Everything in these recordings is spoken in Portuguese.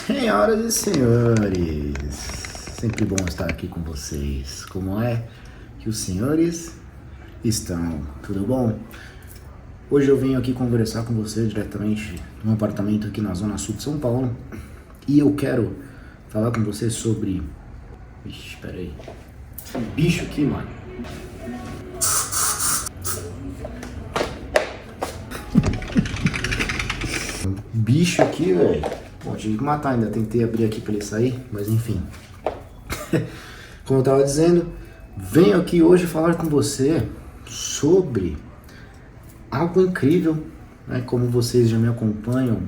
Senhoras e senhores, sempre bom estar aqui com vocês. Como é que os senhores estão? Tudo bom? Hoje eu venho aqui conversar com você diretamente num apartamento aqui na Zona Sul de São Paulo e eu quero falar com você sobre... Ixi, peraí. Esse bicho aqui, mano. Bicho aqui, velho. Bom, tive que matar ainda, tentei abrir aqui pra ele sair, mas enfim. Como eu tava dizendo, venho aqui hoje falar com você sobre algo incrível, né? Como vocês já me acompanham,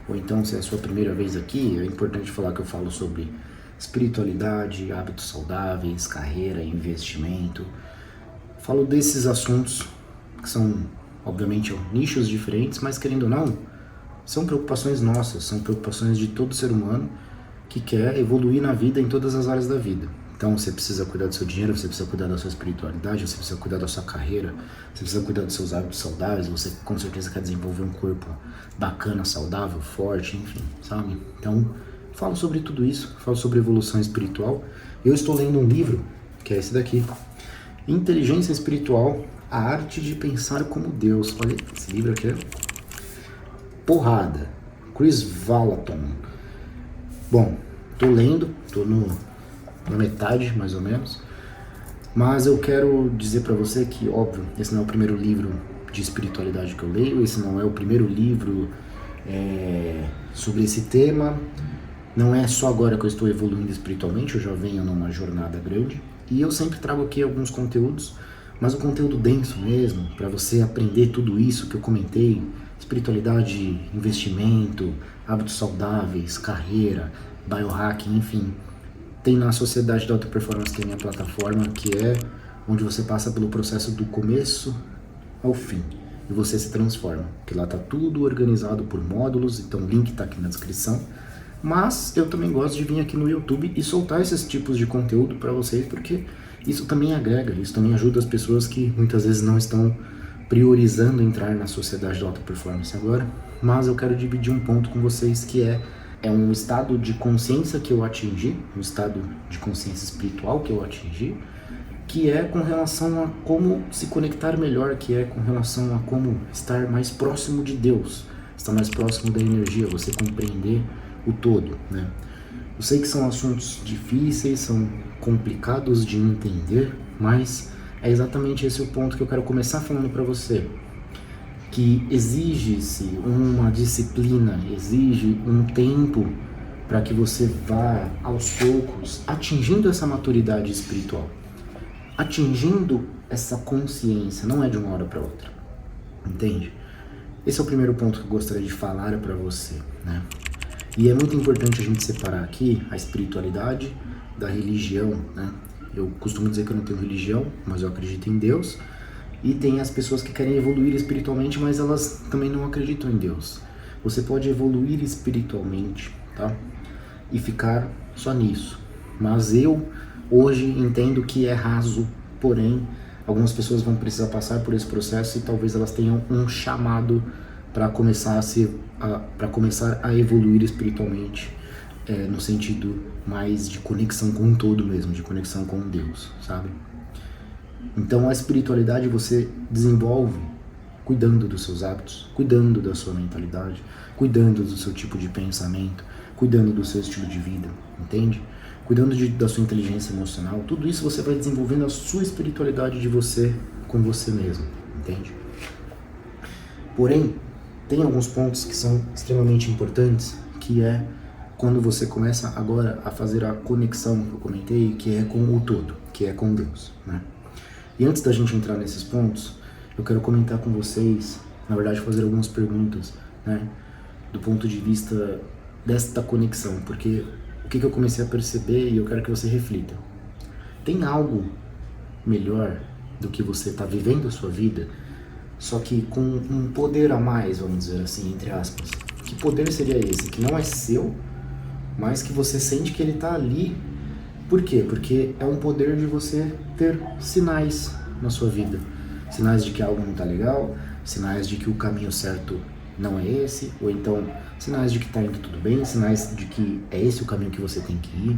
ou então se é a sua primeira vez aqui, é importante falar que eu falo sobre espiritualidade, hábitos saudáveis, carreira, investimento. Falo desses assuntos que são, obviamente, nichos diferentes, mas querendo ou não, são preocupações nossas, são preocupações de todo ser humano que quer evoluir na vida em todas as áreas da vida. Então você precisa cuidar do seu dinheiro, você precisa cuidar da sua espiritualidade, você precisa cuidar da sua carreira, você precisa cuidar dos seus hábitos saudáveis, você com certeza quer desenvolver um corpo bacana, saudável, forte, enfim, sabe? Então, falo sobre tudo isso, falo sobre evolução espiritual. Eu estou lendo um livro, que é esse daqui, Inteligência Espiritual, a Arte de Pensar como Deus. Olha, esse livro aqui é porrada. Chris Vallotton. Bom, tô lendo, tô na metade, mais ou menos. Mas eu quero dizer pra você que, óbvio, esse não é o primeiro livro de espiritualidade que eu leio, esse não é o primeiro livro sobre esse tema. Não é só agora que eu estou evoluindo espiritualmente, eu já venho numa jornada grande. E eu sempre trago aqui alguns conteúdos, mas o conteúdo denso mesmo, para você aprender tudo isso que eu comentei, espiritualidade, investimento, hábitos saudáveis, carreira, biohacking, enfim. Tem na Sociedade da Alta Performance, que é a minha plataforma, que é onde você passa pelo processo do começo ao fim e você se transforma, que lá tá tudo organizado por módulos, então o link tá aqui na descrição. Mas eu também gosto de vir aqui no YouTube e soltar esses tipos de conteúdo para vocês, porque isso também agrega, isso também ajuda as pessoas que muitas vezes não estão priorizando entrar na Sociedade da Alta Performance agora. Mas eu quero dividir um ponto com vocês que é um estado de consciência que eu atingi, um estado de consciência espiritual que eu atingi, que é com relação a como se conectar melhor, que é com relação a como estar mais próximo de Deus, estar mais próximo da energia, você compreender o todo, né? Eu sei que são assuntos difíceis, são complicados de entender, mas é exatamente esse o ponto que eu quero começar falando para você, que exige-se uma disciplina, exige um tempo para que você vá aos poucos atingindo essa maturidade espiritual, atingindo essa consciência, não é de uma hora para outra, entende? Esse é o primeiro ponto que eu gostaria de falar para você, né? E é muito importante a gente separar aqui a espiritualidade da religião, né? Eu costumo dizer que eu não tenho religião, mas eu acredito em Deus. E tem as pessoas que querem evoluir espiritualmente, mas elas também não acreditam em Deus. Você pode evoluir espiritualmente, tá? E ficar só nisso. Mas eu hoje entendo que é raso, porém, algumas pessoas vão precisar passar por esse processo e talvez elas tenham um chamado para começar a evoluir espiritualmente, no sentido mais de conexão com o todo mesmo, de conexão com Deus, sabe? Então a espiritualidade você desenvolve cuidando dos seus hábitos, cuidando da sua mentalidade, cuidando do seu tipo de pensamento, cuidando do seu estilo de vida, entende? Cuidando da sua inteligência emocional, tudo isso você vai desenvolvendo a sua espiritualidade de você com você mesmo, entende? Porém, tem alguns pontos que são extremamente importantes, que é quando você começa agora a fazer a conexão que eu comentei, que é com o todo, que é com Deus, né? E antes da gente entrar nesses pontos, eu quero comentar com vocês, na verdade fazer algumas perguntas, né? Do ponto de vista desta conexão, porque o que eu comecei a perceber e eu quero que você reflita. Tem algo melhor do que você está vivendo a sua vida, só que com um poder a mais, vamos dizer assim, entre aspas. Que poder seria esse? Que não é seu, mas que você sente que ele está ali. Por quê? Porque é um poder de você ter sinais na sua vida. Sinais de que algo não está legal, sinais de que o caminho certo não é esse, ou então sinais de que está indo tudo bem, sinais de que é esse o caminho que você tem que ir.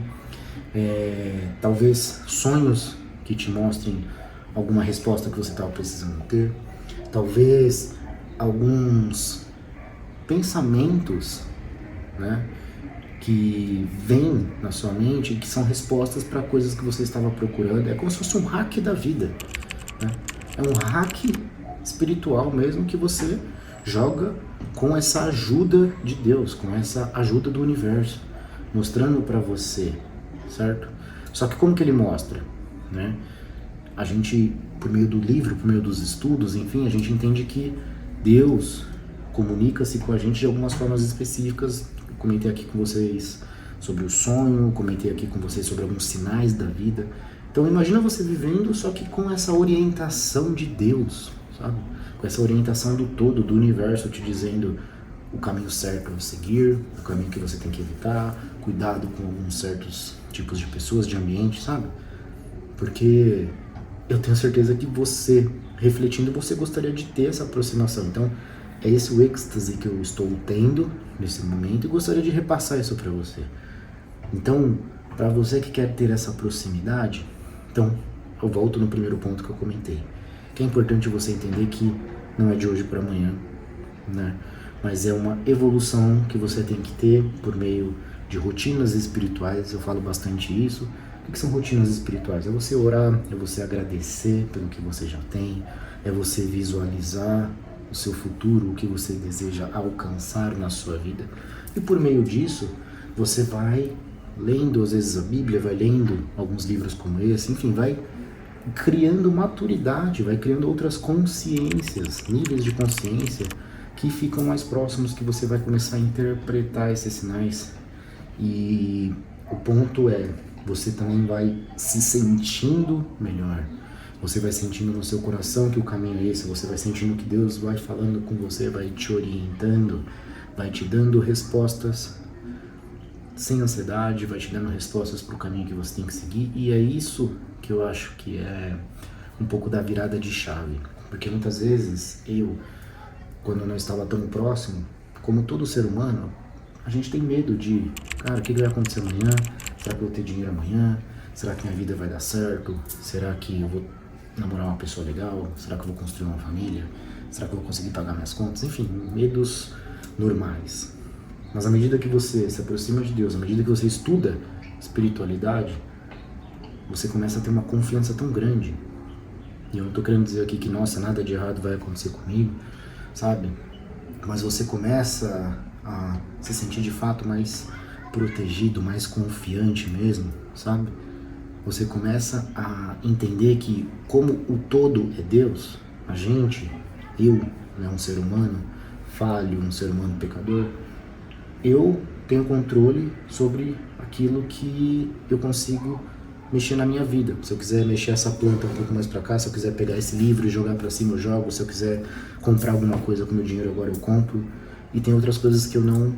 Talvez sonhos que te mostrem alguma resposta que você estava precisando ter. Talvez alguns pensamentos, né, que vêm na sua mente e que são respostas para coisas que você estava procurando. É como se fosse um hack da vida, né? É um hack espiritual mesmo que você joga com essa ajuda de Deus, com essa ajuda do universo, mostrando para você, certo? Só que como que ele mostra, né? A gente, por meio do livro, por meio dos estudos, enfim, a gente entende que Deus comunica-se com a gente de algumas formas específicas. Eu comentei aqui com vocês sobre o sonho, comentei aqui com vocês sobre alguns sinais da vida. Então imagina você vivendo só que com essa orientação de Deus, sabe? Com essa orientação do todo, do universo, te dizendo o caminho certo para você seguir, o caminho que você tem que evitar, cuidado com alguns certos tipos de pessoas, de ambiente, sabe? Porque eu tenho certeza que você, refletindo, você gostaria de ter essa aproximação. Então, é esse o êxtase que eu estou tendo nesse momento e gostaria de repassar isso para você. Então, para você que quer ter essa proximidade, então, eu volto no primeiro ponto que eu comentei. Que é importante você entender que não é de hoje para amanhã, né? Mas é uma evolução que você tem que ter por meio de rotinas espirituais. Eu falo bastante isso. O que são rotinas espirituais? É você orar, é você agradecer pelo que você já tem, é você visualizar o seu futuro, o que você deseja alcançar na sua vida. E por meio disso, você vai lendo, às vezes, a Bíblia, vai lendo alguns livros como esse, enfim, vai criando maturidade, vai criando outras consciências, níveis de consciência que ficam mais próximos, que você vai começar a interpretar esses sinais. E o ponto é, você também vai se sentindo melhor. Você vai sentindo no seu coração que o caminho é esse, você vai sentindo que Deus vai falando com você, vai te orientando, vai te dando respostas sem ansiedade, vai te dando respostas para o caminho que você tem que seguir. E é isso que eu acho que é um pouco da virada de chave. Porque muitas vezes quando eu não estava tão próximo, como todo ser humano, a gente tem medo de, cara, o que vai acontecer amanhã? Será que eu vou ter dinheiro amanhã? Será que minha vida vai dar certo? Será que eu vou namorar uma pessoa legal? Será que eu vou construir uma família? Será que eu vou conseguir pagar minhas contas? Enfim, medos normais. Mas à medida que você se aproxima de Deus, à medida que você estuda espiritualidade, você começa a ter uma confiança tão grande. E eu não tô querendo dizer aqui que, nossa, nada de errado vai acontecer comigo, sabe? Mas você começa a se sentir de fato mais protegido, mais confiante mesmo, sabe? Você começa a entender que, como o todo é Deus, a gente, eu, né, um ser humano falho, um ser humano pecador, eu tenho controle sobre aquilo que eu consigo mexer na minha vida. Se eu quiser mexer essa planta um pouco mais pra cá, se eu quiser pegar esse livro e jogar pra cima, eu jogo. Se eu quiser comprar alguma coisa com meu dinheiro agora, eu compro. E tem outras coisas que eu não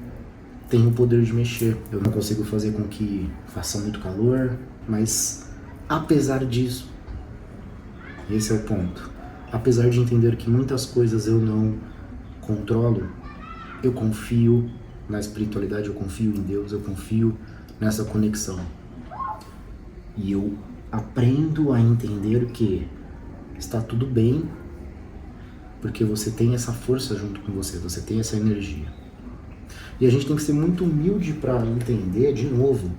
tenho o poder de mexer. Eu não consigo fazer com que faça muito calor, mas apesar disso, esse é o ponto. Apesar de entender que muitas coisas eu não controlo, eu confio na espiritualidade, eu confio em Deus, eu confio nessa conexão. E eu aprendo a entender que está tudo bem, porque você tem essa força junto com você, você tem essa energia. E a gente tem que ser muito humilde para entender, de novo,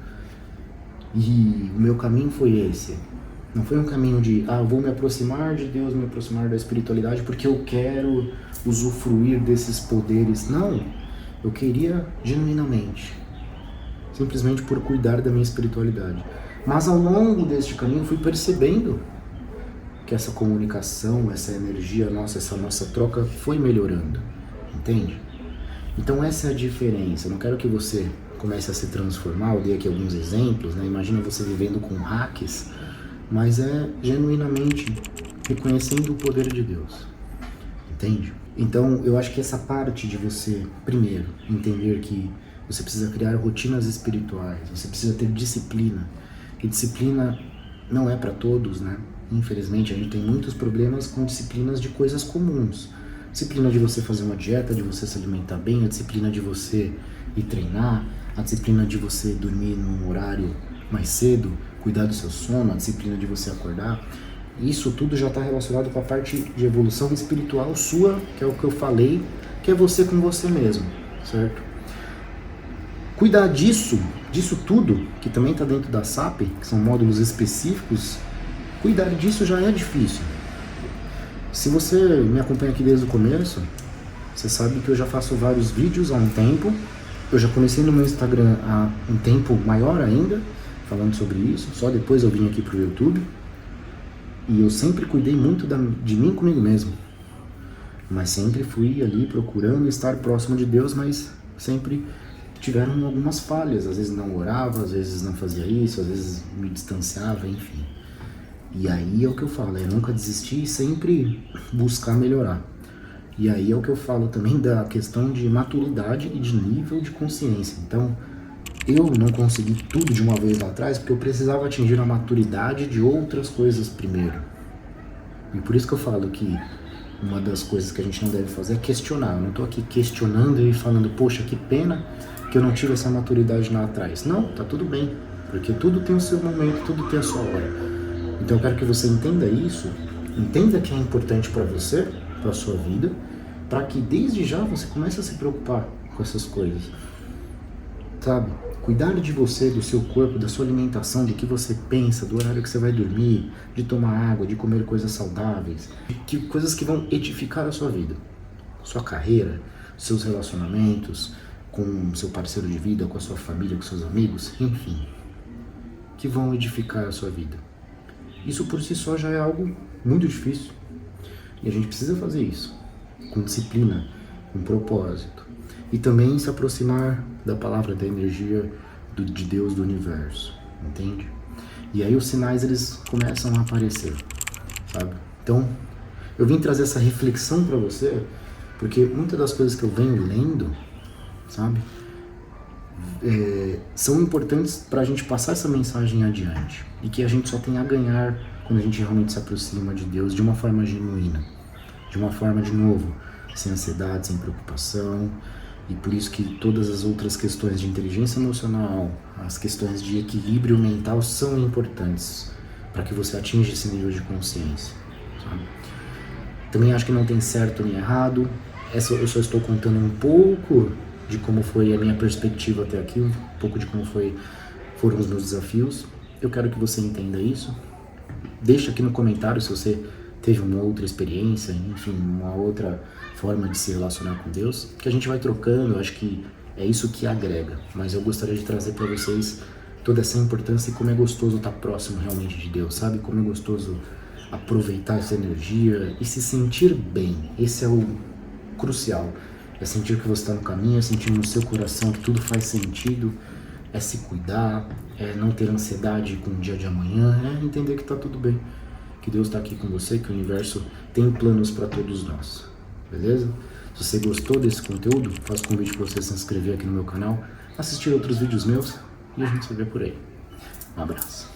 e o meu caminho foi esse. Não foi um caminho de, vou me aproximar de Deus, me aproximar da espiritualidade, porque eu quero usufruir desses poderes. Não, eu queria genuinamente, simplesmente por cuidar da minha espiritualidade. Mas ao longo deste caminho eu fui percebendo que essa comunicação, essa energia nossa, essa nossa troca foi melhorando, entende? Então essa é a diferença. Eu não quero que você comece a se transformar, eu dei aqui alguns exemplos, né? Imagina você vivendo com hacks, mas é genuinamente reconhecendo o poder de Deus, entende? Então eu acho que essa parte de você, primeiro, entender que você precisa criar rotinas espirituais, você precisa ter disciplina, e disciplina não é para todos, né? Infelizmente a gente tem muitos problemas com disciplinas de coisas comuns, Disciplina de você fazer uma dieta, de você se alimentar bem, a disciplina de você ir treinar, a disciplina de você dormir num horário mais cedo, cuidar do seu sono, a disciplina de você acordar. Isso tudo já está relacionado com a parte de evolução espiritual sua, que é o que eu falei, que é você com você mesmo, certo? Cuidar disso tudo, que também está dentro da SAP, que são módulos específicos, cuidar disso já é difícil. Se você me acompanha aqui desde o começo, você sabe que eu já faço vários vídeos há um tempo. Eu já comecei no meu Instagram há um tempo maior ainda, falando sobre isso. Só depois eu vim aqui pro YouTube. E eu sempre cuidei muito de mim comigo mesmo. Mas sempre fui ali procurando estar próximo de Deus, mas sempre tiveram algumas falhas. Às vezes não orava, às vezes não fazia isso, às vezes me distanciava, enfim. E aí é o que eu falo, é nunca desistir e sempre buscar melhorar. E aí é o que eu falo também da questão de maturidade e de nível de consciência. Então, eu não consegui tudo de uma vez lá atrás porque eu precisava atingir a maturidade de outras coisas primeiro. E por isso que eu falo que uma das coisas que a gente não deve fazer é questionar. Eu não estou aqui questionando e falando, poxa, que pena que eu não tive essa maturidade lá atrás. Não, tá tudo bem, porque tudo tem o seu momento, tudo tem a sua hora. Então eu quero que você entenda isso, entenda que é importante para você, para a sua vida, para que desde já você comece a se preocupar com essas coisas, sabe? Cuidar de você, do seu corpo, da sua alimentação, do que você pensa, do horário que você vai dormir, de tomar água, de comer coisas saudáveis, coisas que vão edificar a sua vida, sua carreira, seus relacionamentos, com seu parceiro de vida, com a sua família, com seus amigos, enfim, que vão edificar a sua vida. Isso por si só já é algo muito difícil. E a gente precisa fazer isso com disciplina, com propósito. E também se aproximar da palavra, da energia de Deus, do universo. Entende? E aí os sinais, eles começam a aparecer, sabe? Então, eu vim trazer essa reflexão para você, porque muitas das coisas que eu venho lendo, sabe? São importantes para a gente passar essa mensagem adiante e que a gente só tem a ganhar quando a gente realmente se aproxima de Deus de uma forma genuína, de uma forma, de novo, sem ansiedade, sem preocupação. E por isso que todas as outras questões de inteligência emocional, as questões de equilíbrio mental são importantes para que você atinja esse nível de consciência, sabe? Também acho que não tem certo nem errado. Eu só estou contando um pouco de como foi a minha perspectiva até aqui, um pouco de como foram os meus desafios. Eu quero que você entenda isso. Deixa aqui no comentário se você teve uma outra experiência, enfim, uma outra forma de se relacionar com Deus, que a gente vai trocando. Eu acho que é isso que agrega, mas eu gostaria de trazer para vocês toda essa importância e como é gostoso estar próximo realmente de Deus, sabe? Como é gostoso aproveitar essa energia e se sentir bem. Esse é o crucial. É sentir que você está no caminho, é sentir no seu coração que tudo faz sentido, é se cuidar, é não ter ansiedade com o dia de amanhã, é entender que está tudo bem, que Deus está aqui com você, que o universo tem planos para todos nós, beleza? Se você gostou desse conteúdo, faço convite para você se inscrever aqui no meu canal, assistir outros vídeos meus e a gente se vê por aí. Um abraço.